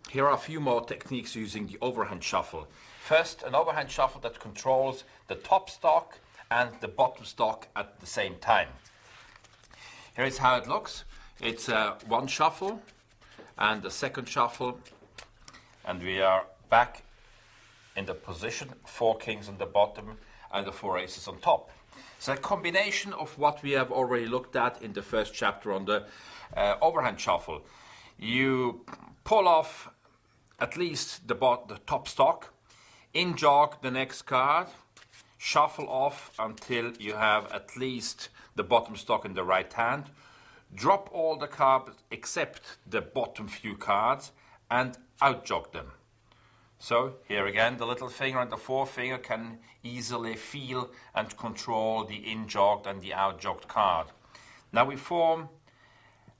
Here are a few more techniques using the overhand shuffle. First, an overhand shuffle that controls the top stock and the bottom stock at the same time. Here is how it looks. It's one shuffle and a second shuffle, and we are back in the position, 4 kings on the bottom and the 4 aces on top. It's a combination of what we have already looked at in the first chapter on the overhand shuffle. You pull off at least the top stock, in jog the next card, shuffle off until you have at least the bottom stock in the right hand, drop all the cards except the bottom few cards and out jog them. So here again, the little finger and the forefinger can easily feel and control the in-jogged and the out-jogged card. Now we form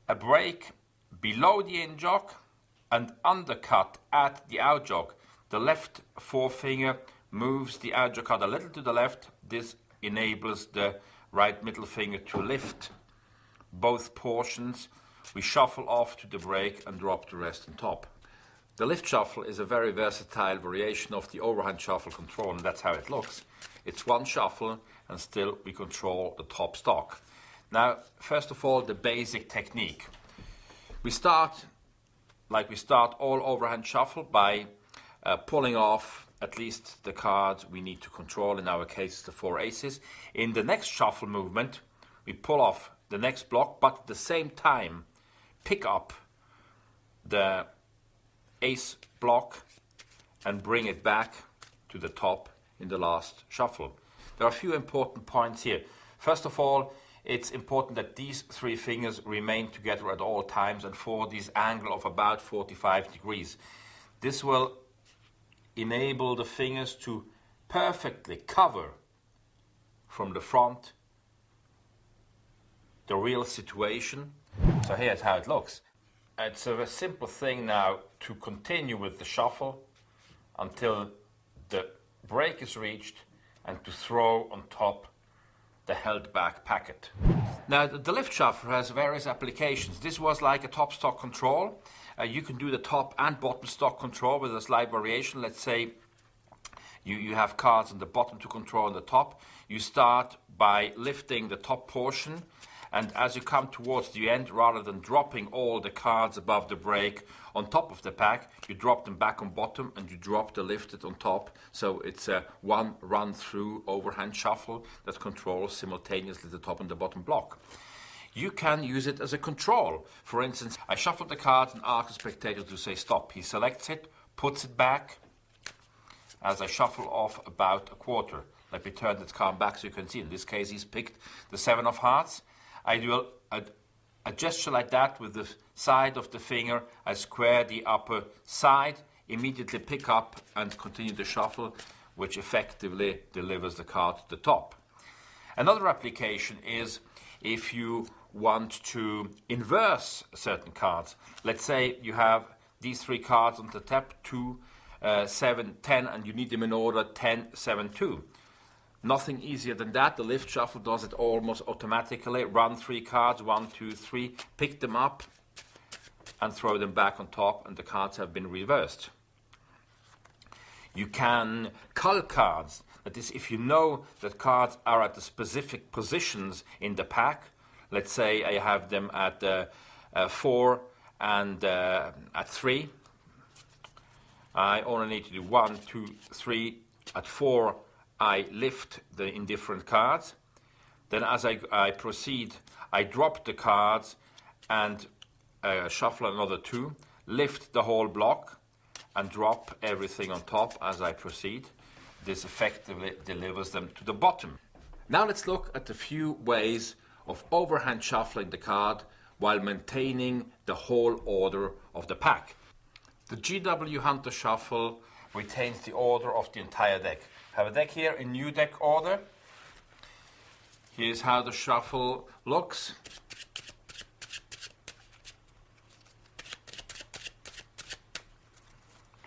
a break below the in-jog and undercut at the out-jog. The left forefinger moves the out-jog card a little to the left. This enables the right middle finger to lift both portions. We shuffle off to the break and drop the rest on top. The lift shuffle is a very versatile variation of the overhand shuffle control, and that's how it looks. It's one shuffle and still we control the top stock. Now, first of all, the basic technique. We start like we start all overhand shuffle by pulling off at least the cards we need to control, in our case the 4 aces. In the next shuffle movement, we pull off the next block, but at the same time pick up the ace block and bring it back to the top in the last shuffle. There are a few important points here. First of all, it's important that these 3 fingers remain together at all times and for this angle of about 45 degrees. This will enable the fingers to perfectly cover from the front the real situation. So here's how it looks. It's a simple thing now to continue with the shuffle until the break is reached and to throw on top the held back packet. Now the lift shuffle has various applications. This was like a top stock control. You can do the top and bottom stock control with a slight variation. Let's say you have cards on the bottom to control on the top. You start by lifting the top portion, and as you come towards the end, rather than dropping all the cards above the break on top of the pack, you drop them back on bottom and you drop the lifted on top. So it's a one run-through overhand shuffle that controls simultaneously the top and the bottom block. You can use it as a control. For instance, I shuffle the cards and ask the spectator to say stop. He selects it, puts it back as I shuffle off about a quarter. Let me turn that card back so you can see. In this case, he's picked the 7 of hearts. I do a gesture like that with the side of the finger. I square the upper side, immediately pick up and continue the shuffle, which effectively delivers the card to the top. Another application is if you want to inverse certain cards. Let's say you have these 3 cards on the tap, 2, 7, 10, and you need them in order 10, 7, 2. Nothing easier than that. The lift shuffle does it almost automatically. Run 3 cards, 1, 2, 3, pick them up and throw them back on top, and the cards have been reversed. You can cull cards. That is, if you know that cards are at the specific positions in the pack. Let's say I have them at 4 and at 3. I only need to do 1, 2, 3. At 4, I lift the indifferent cards. Then as I proceed, I drop the cards and shuffle another 2, lift the whole block and drop everything on top as I proceed. This effectively delivers them to the bottom. Now let's look at a few ways of overhand shuffling the card while maintaining the whole order of the pack. The GW Hunter shuffle retains the order of the entire deck. I have a deck here in new deck order. Here's how the shuffle looks.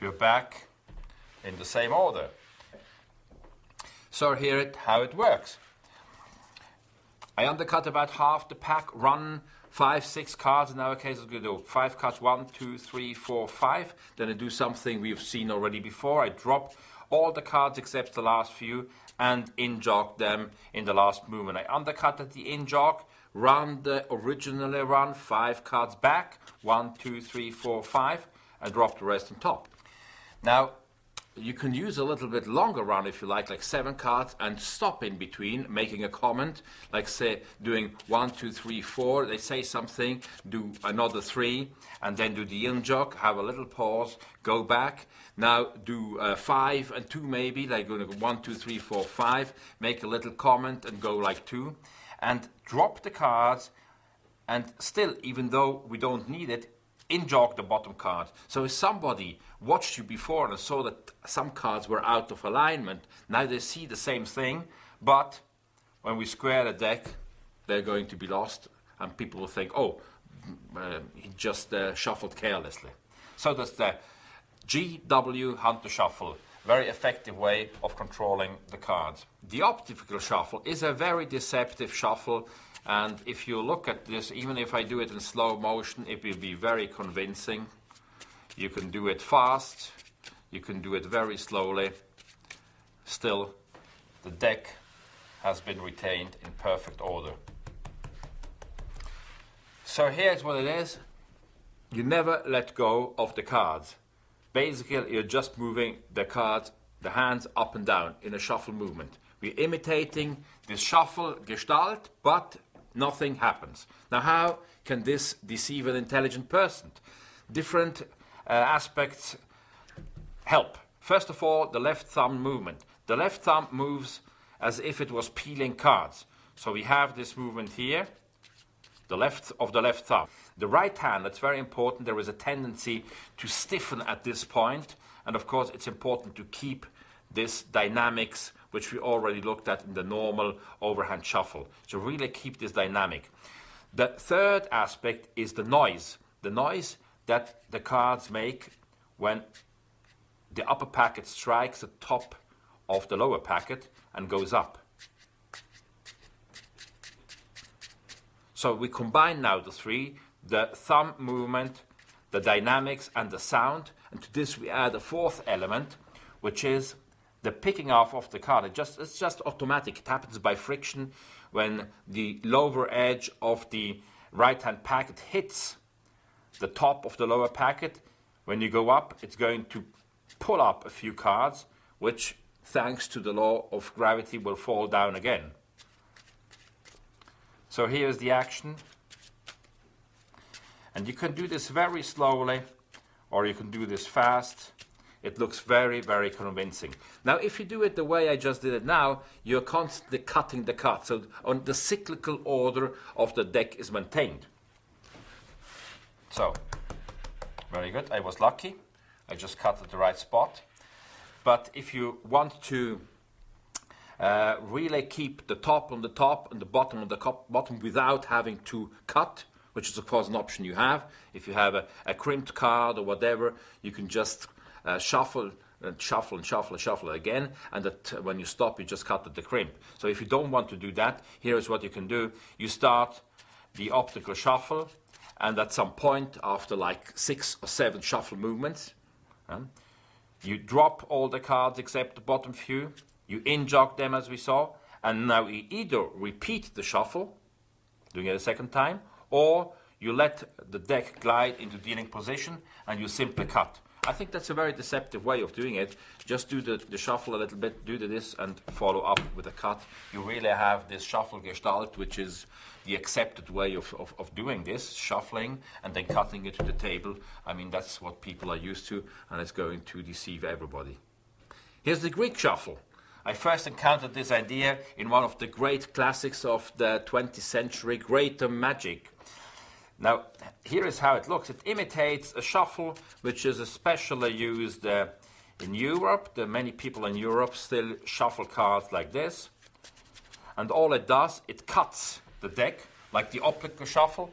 You're back in the same order. So here how it works. I undercut about half the pack, run 5, 6 cards. In our case, I'm going to do 5 cards, 1, 2, 3, 4, 5. Then I do something we've seen already before. I drop all the cards except the last few and in-jog them in the last movement. I undercut at the in-jog, run the originally run 5 cards back, 1, 2, 3, 4, 5, and drop the rest on top. Now, you can use a little bit longer run if you like 7 cards, and stop in between, making a comment, like say doing 1, 2, 3, 4, they say something, do another 3, and then do the in-jog, have a little pause, go back. Now do 5 and 2 maybe, like 1, 2, 3, 4, 5, make a little comment and go like 2, and drop the cards, and still, even though we don't need it, in-jog the bottom card. So if somebody watched you before and saw that some cards were out of alignment, now they see the same thing, but when we square the deck, they're going to be lost, and people will think, oh, he just shuffled carelessly. So that's the GW Hunter Shuffle. Very effective way of controlling the cards. The Optical Shuffle is a very deceptive shuffle, and if you look at this, even if I do it in slow motion, it will be very convincing. You can do it fast, you can do it very slowly. Still, the deck has been retained in perfect order. So here's what it is. You never let go of the cards. Basically, you're just moving the cards, the hands up and down in a shuffle movement. We're imitating this shuffle gestalt, but nothing happens. Now, how can this deceive an intelligent person? Different aspects help. First of all, the left thumb movement. The left thumb moves as if it was peeling cards. So we have this movement here, the left of the left thumb. The right hand, that's very important. There is a tendency to stiffen at this point, and of course it's important to keep this dynamics, which we already looked at in the normal overhand shuffle. So really keep this dynamic. The third aspect is the noise that the cards make when the upper packet strikes the top of the lower packet and goes up. So we combine now the three, the thumb movement, the dynamics and the sound, and to this we add a fourth element, which is the picking off of the card. It's just automatic. It happens by friction when the lower edge of the right hand packet hits the top of the lower packet. When you go up, it's going to pull up a few cards, which thanks to the law of gravity will fall down again. So here's the action, and you can do this very slowly or you can do this fast. It looks very, very convincing. Now if you do it the way I just did it now, you're constantly cutting the cards, so on the cyclical order of the deck is maintained. So, very good, I was lucky, I just cut at the right spot. But if you want to really keep the top on the top and the bottom on the bottom without having to cut, which is of course an option you have. If you have a crimped card or whatever, you can just shuffle and shuffle and shuffle and shuffle again, and that when you stop, you just cut at the crimp. So if you don't want to do that, here is what you can do. You start the optical shuffle, and at some point after like 6 or 7 shuffle movements, you drop all the cards except the bottom few, you in-jog them as we saw, and now you either repeat the shuffle, doing it a second time, or you let the deck glide into dealing position and you simply cut. I think that's a very deceptive way of doing it. Just do the shuffle a little bit, do this and follow up with a cut. You really have this shuffle gestalt, which is the accepted way of doing this, shuffling and then cutting it to the table. I mean, that's what people are used to, and it's going to deceive everybody. Here's the Greek shuffle. I first encountered this idea in one of the great classics of the 20th century, Greater Magic. Now, here is how it looks. It imitates a shuffle, which is especially used in Europe. Many people in Europe still shuffle cards like this. And all it does, it cuts the deck, like the optical shuffle.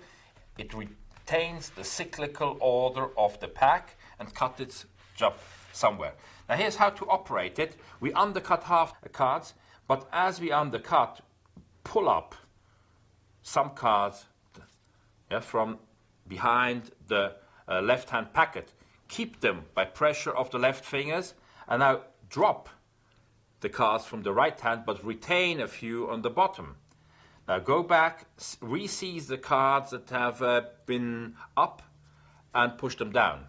It retains the cyclical order of the pack and cuts it up somewhere. Now, here's how to operate it. We undercut half the cards, but as we undercut, pull up some cards from behind the left-hand packet. Keep them by pressure of the left fingers, and now drop the cards from the right hand, but retain a few on the bottom. Now go back, re-seize the cards that have been up and push them down.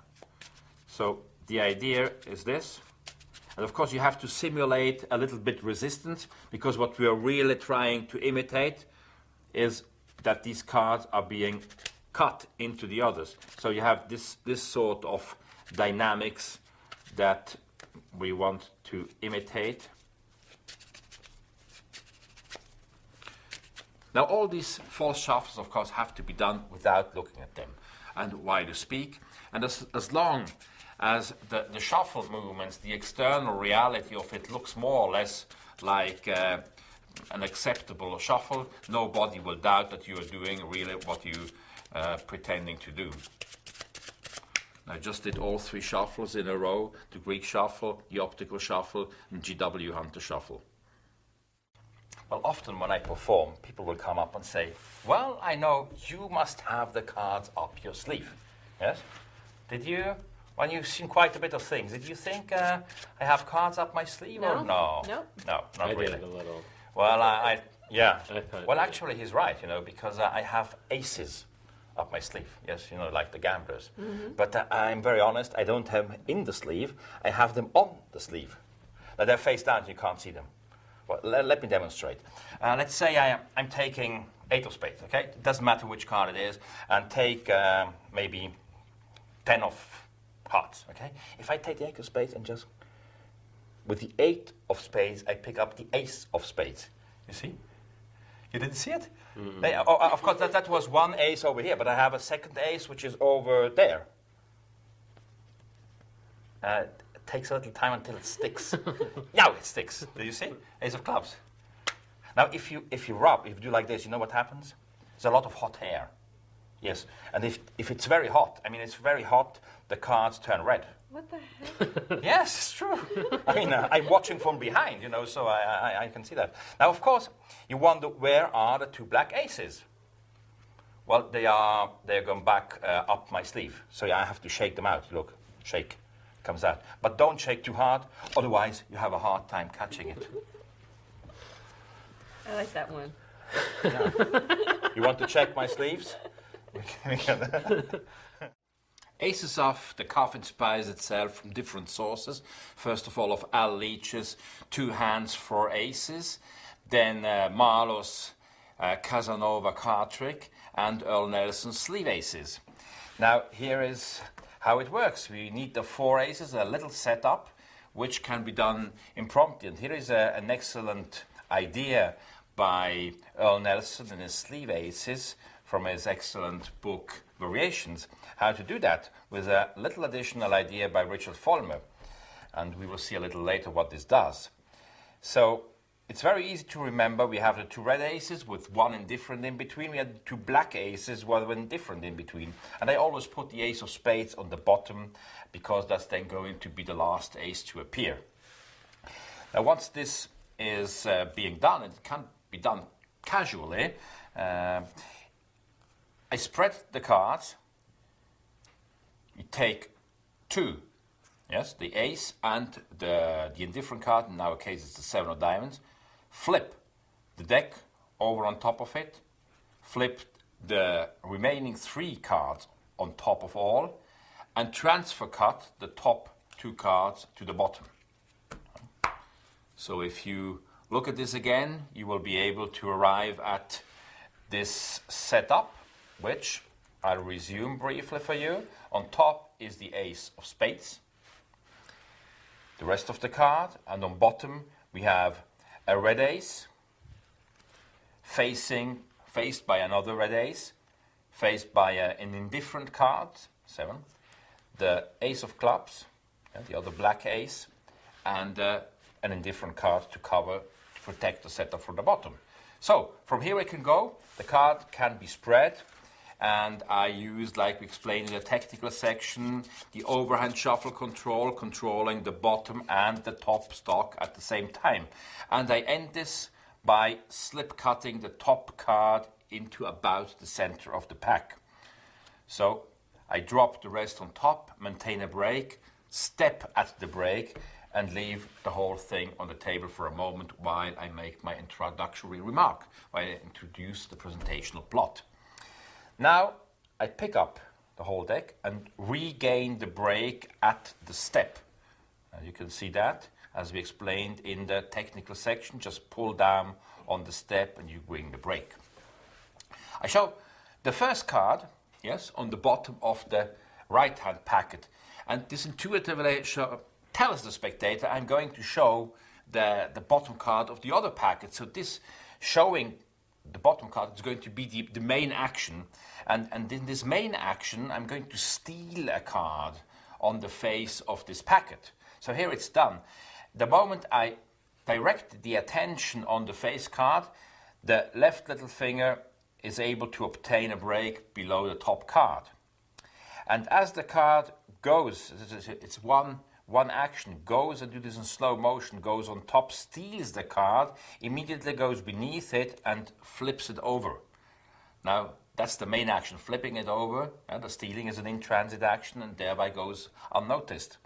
So the idea is this. And of course you have to simulate a little bit resistance, because what we are really trying to imitate is that these cards are being cut into the others. So you have this sort of dynamics that we want to imitate. Now all these false shuffles, of course, have to be done without looking at them. And why to speak? And as long as the shuffle movements, the external reality of it looks more or less like an acceptable shuffle, nobody will doubt that you are doing really what you pretending to do. I just did all 3 shuffles in a row: the Greek shuffle, the optical shuffle, and GW Hunter shuffle. Well, often when I perform, people will come up and say, well, I know you must have the cards up your sleeve. Yes? Did you? When you've seen quite a bit of things, did you think I have cards up my sleeve or no? No. No, not really. I did a little. Well, yeah. Well, did. actually, he's right, because I have aces up my sleeve. Yes, like the gamblers. Mm-hmm. But I'm very honest, I don't have them in the sleeve. I have them on the sleeve. Now, they're face down, so you can't see them. Well, let me demonstrate. Let's say I'm taking 8 of spades, okay? It doesn't matter which card it is, and take maybe 10 of hearts, okay? If I take the 8 of spades and just, with the 8 of spades, I pick up the ace of spades. You see? You didn't see it? Mm-hmm. Of course, that was one ace over here, but I have a second ace which is over there. It takes a little time until it sticks. Now it sticks. Do you see? Ace of clubs. Now, if you rub, if you do like this, you know what happens? There's a lot of hot air. Yes, and if it's very hot, it's very hot, the cards turn red. What the heck? Yes, it's true. I'm watching from behind, so I can see that. Now, of course, you wonder, where are the 2 black aces? Well, they're going back up my sleeve, so I have to shake them out. Look, shake, comes out. But don't shake too hard, otherwise you have a hard time catching it. I like that one. Yeah. You want to check my sleeves? Aces off, the cuff inspires itself from different sources. First of all, of Al Leach's 2 hands for aces, then Marlowe's Casanova card trick, and Earl Nelson's sleeve aces. Now, here is how it works. We need the 4 aces, a little setup, which can be done impromptu. And here is an excellent idea by Earl Nelson in his sleeve aces from his excellent book Variations, how to do that, with a little additional idea by Richard Follmer. And we will see a little later what this does. So it's very easy to remember. We have the 2 red aces with 1 indifferent in between. We had the 2 black aces with 1 indifferent in between. And I always put the ace of spades on the bottom, because that's then going to be the last ace to appear. Now, once this is being done, it can be done casually. I spread the cards. You take 2, yes, the ace and the indifferent card. In our case, it's the 7 of diamonds. Flip the deck over on top of it. Flip the remaining 3 cards on top of all, and transfer cut the top 2 cards to the bottom. So if you look at this again, you will be able to arrive at this setup, which I'll resume briefly for you. On top is the ace of spades, the rest of the card, and on bottom we have a red ace faced by another red ace, faced by an indifferent card, 7, the ace of clubs, the other black ace, and an indifferent card to protect the setup from the bottom. So from here I can go. The card can be spread, and I used, like we explained in the technical section, the overhand shuffle control, controlling the bottom and the top stock at the same time. And I end this by slip cutting the top card into about the center of the pack. So I drop the rest on top, maintain a break, step at the break, and leave the whole thing on the table for a moment while I make my introductory remark, while I introduce the presentational plot. Now I pick up the whole deck and regain the break at the step. You can see that, as we explained in the technical section, just pull down on the step and you bring the break. I show the first card, yes, on the bottom of the right-hand packet. And this intuitively tells the spectator I'm going to show the bottom card of the other packet. So this showing the bottom card is going to be the main action. And in this main action, I'm going to steal a card on the face of this packet. So here it's done. The moment I direct the attention on the face card, the left little finger is able to obtain a break below the top card. And as the card goes, it's one action, goes and do this in slow motion, goes on top, steals the card, immediately goes beneath it and flips it over. Now, that's the main action, flipping it over. The stealing is an in-transit action and thereby goes unnoticed.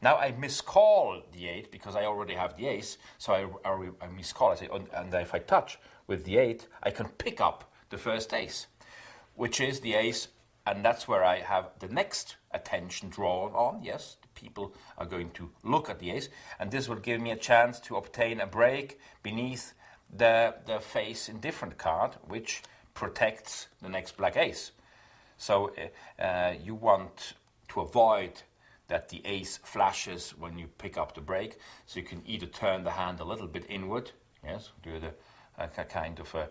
Now I miscall the 8 because I already have the ace, so I miscall. I say, and if I touch with the 8, I can pick up the first ace, which is the ace, and that's where I have the next attention drawn on. Yes, the people are going to look at the ace, and this will give me a chance to obtain a break beneath the face indifferent card, which protects the next black ace. So you want to avoid that the ace flashes when you pick up the break, so you can either turn the hand a little bit inward, yes, do a kind of a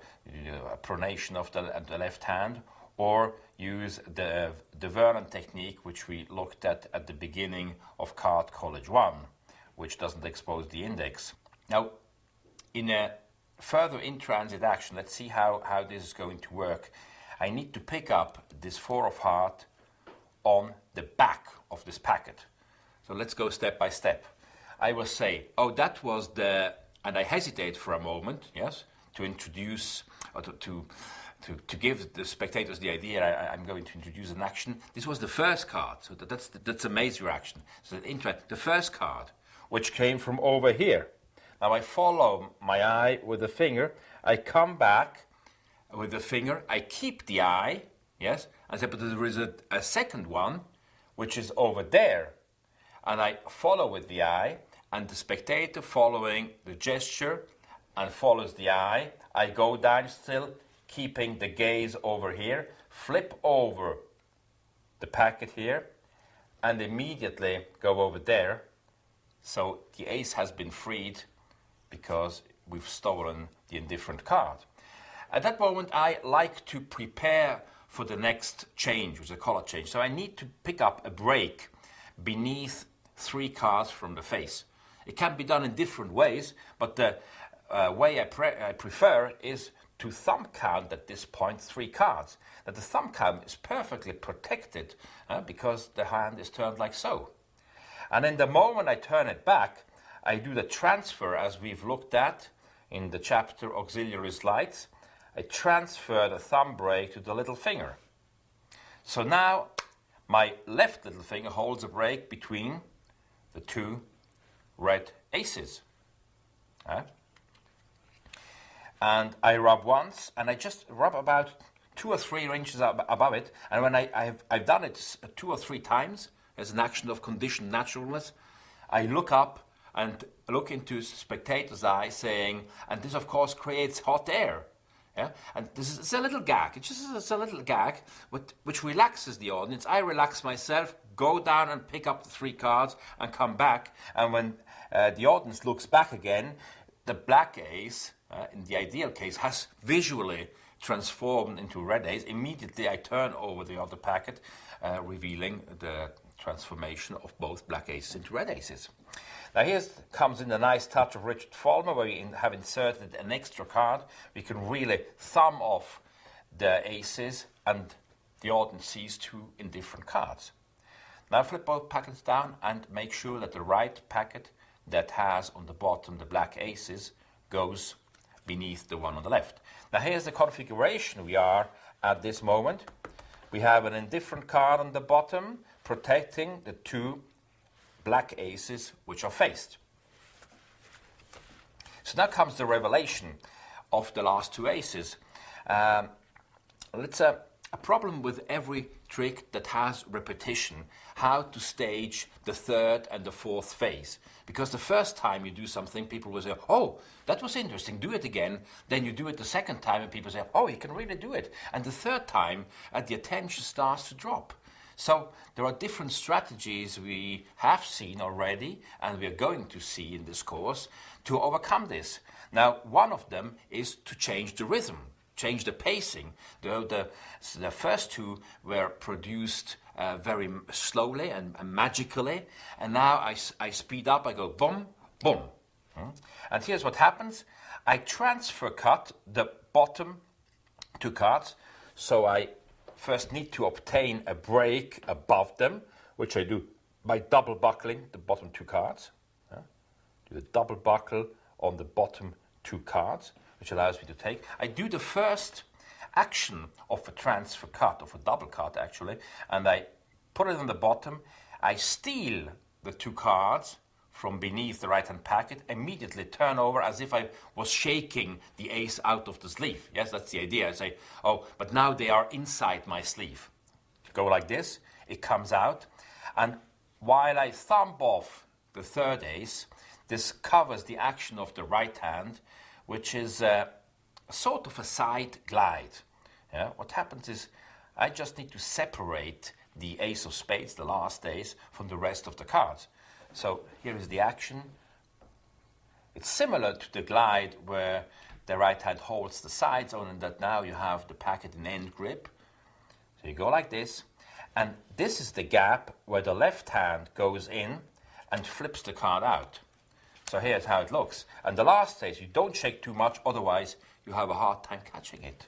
pronation of the left hand, or use the Overhand technique, which we looked at the beginning of Card College 1, which doesn't expose the index. Now, in a further in-transit action, let's see how this is going to work. I need to pick up this 4 of heart on the back of this packet. So let's go step by step. I will say, oh, that was and I hesitate for a moment, yes, to introduce, or to give the spectators the idea I'm going to introduce an action. This was the first card, so that's a major action. So the first card, which came from over here. Now I follow my eye with the finger, I come back with the finger, I keep the eye, yes, and say, but there is a second one, which is over there. And I follow with the eye, and the spectator following the gesture and follows the eye. I go down still, keeping the gaze over here, flip over the packet here, and immediately go over there. So the ace has been freed because we've stolen the indifferent card. At that moment, I like to prepare for the next change, which is a color change. So I need to pick up a break beneath 3 cards from the face. It can be done in different ways, but the way I prefer is to thumb count at this point 3 cards. That the thumb count is perfectly protected because the hand is turned like so. And in the moment I turn it back, I do the transfer as we've looked at in the chapter Auxiliary Slides. I transfer the thumb break to the little finger. So now my left little finger holds a break between the 2 red aces. And I rub once, and I just rub about 2 or 3 inches above it. And when I've done it 2 or 3 times as an action of conditioned naturalness, I look up and look into spectator's eye saying, and this of course creates hot air. Yeah? And this is a little gag. It's a little gag which relaxes the audience. I relax myself, go down and pick up the 3 cards and come back. And when the audience looks back again, the black ace, in the ideal case, has visually transformed into red ace. Immediately I turn over the other packet, revealing the transformation of both black aces into red aces. Now here comes in the nice touch of Richard Follmer, where we have inserted an extra card. We can really thumb off the aces and the audience sees 2 indifferent cards. Now flip both packets down and make sure that the right packet that has on the bottom the black aces goes beneath the one on the left. Now here's the configuration we are at this moment. We have an indifferent card on the bottom protecting the two black aces which are faced. So now comes the revelation of the last two aces. It's a problem with every trick that has repetition, how to stage the third and the fourth phase. Because the first time you do something, people will say, oh, that was interesting, do it again. Then you do it the second time and people say, oh, you can really do it. And the third time, the attention starts to drop. So there are different strategies we have seen already and we are going to see in this course to overcome this. Now, one of them is to change the rhythm, change the pacing. The first two were produced very slowly and magically, and now I speed up, I go boom, boom. And here's what happens. I transfer cut the bottom two cards, so I first need to obtain a break above them, which I do by double buckling the bottom two cards. Do the double buckle on the bottom two cards, which allows me to take. I do the first action of a transfer cut, of a double cut actually, and I put it on the bottom. I steal the two cards from beneath the right hand packet, immediately turn over as if I was shaking the ace out of the sleeve. Yes, that's the idea. I say, oh, but now they are inside my sleeve. Go like this, it comes out, and while I thumb off the third ace, this covers the action of the right hand, which is sort of a side glide. Yeah? What happens is I just need to separate the ace of spades, the last ace, from the rest of the cards. So here is the action. It's similar to the glide where the right hand holds the sides, only that now you have the packet in end grip. So you go like this, and this is the gap where the left hand goes in and flips the card out. So here's how it looks. And the last ace, you don't shake too much, otherwise you have a hard time catching it.